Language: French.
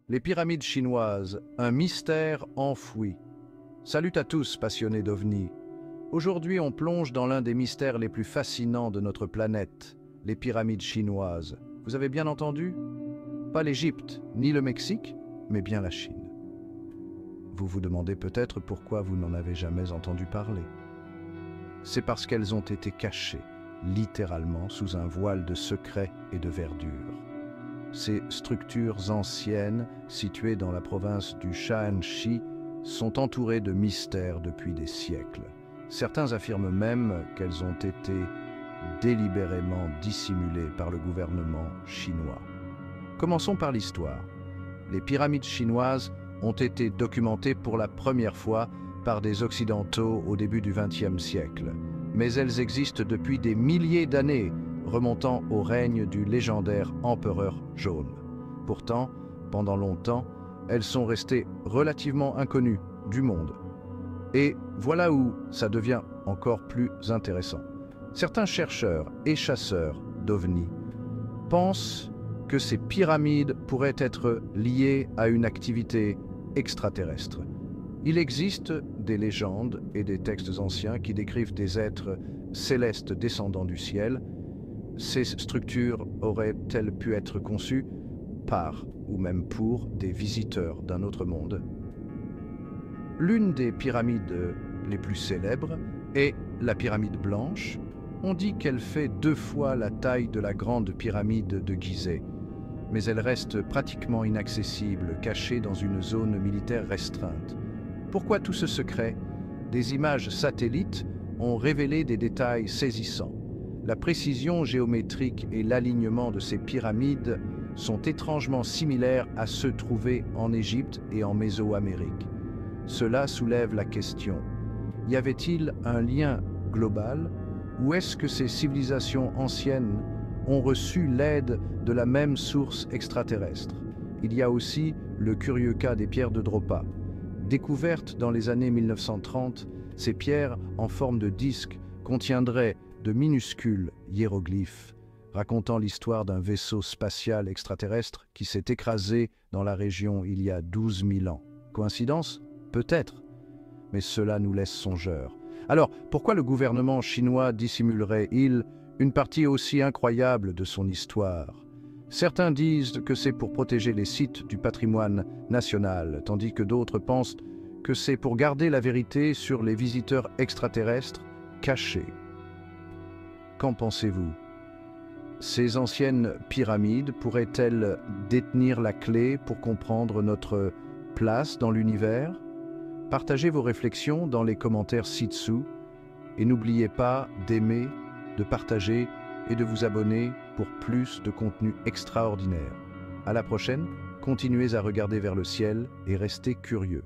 Les pyramides chinoises, un mystère enfoui. Salut à tous, passionnés d'OVNI. Aujourd'hui, on plonge dans l'un des mystères les plus fascinants de notre planète, les pyramides chinoises. Vous avez bien entendu? Pas l'Égypte, ni le Mexique, mais bien la Chine. Vous vous demandez peut-être pourquoi vous n'en avez jamais entendu parler. C'est parce qu'elles ont été cachées, littéralement, sous un voile de secret et de verdure. Ces structures anciennes, situées dans la province du Shaanxi, sont entourées de mystères depuis des siècles. Certains affirment même qu'elles ont été délibérément dissimulées par le gouvernement chinois. Commençons par l'histoire. Les pyramides chinoises ont été documentées pour la première fois par des Occidentaux au début du XXe siècle. Mais elles existent depuis des milliers d'années, remontant au règne du légendaire empereur jaune. Pourtant, pendant longtemps, elles sont restées relativement inconnues du monde. Et voilà où ça devient encore plus intéressant. Certains chercheurs et chasseurs d'OVNI pensent que ces pyramides pourraient être liées à une activité extraterrestre. Il existe des légendes et des textes anciens qui décrivent des êtres célestes descendant du ciel. Ces structures auraient-elles pu être conçues par ou même pour des visiteurs d'un autre monde? L'une des pyramides les plus célèbres est la pyramide blanche. On dit qu'elle fait 2 fois la taille de la grande pyramide de Gizeh, mais elle reste pratiquement inaccessible, cachée dans une zone militaire restreinte. Pourquoi tout ce secret? Des images satellites ont révélé des détails saisissants. La précision géométrique et l'alignement de ces pyramides sont étrangement similaires à ceux trouvés en Égypte et en Mésoamérique. Cela soulève la question: y avait-il un lien global, ou est-ce que ces civilisations anciennes ont reçu l'aide de la même source extraterrestre? Il y a aussi le curieux cas des pierres de Dropa. Découvertes dans les années 1930, ces pierres en forme de disque contiendraient de minuscules hiéroglyphes racontant l'histoire d'un vaisseau spatial extraterrestre qui s'est écrasé dans la région il y a 12 000 ans. Coïncidence? Peut-être, mais cela nous laisse songeurs. Alors, pourquoi le gouvernement chinois dissimulerait-il une partie aussi incroyable de son histoire? Certains disent que c'est pour protéger les sites du patrimoine national, tandis que d'autres pensent que c'est pour garder la vérité sur les visiteurs extraterrestres cachés. Qu'en pensez-vous? Ces anciennes pyramides pourraient-elles détenir la clé pour comprendre notre place dans l'univers? Partagez vos réflexions dans les commentaires ci-dessous et n'oubliez pas d'aimer, de partager et de vous abonner pour plus de contenu extraordinaire. À la prochaine, continuez à regarder vers le ciel et restez curieux.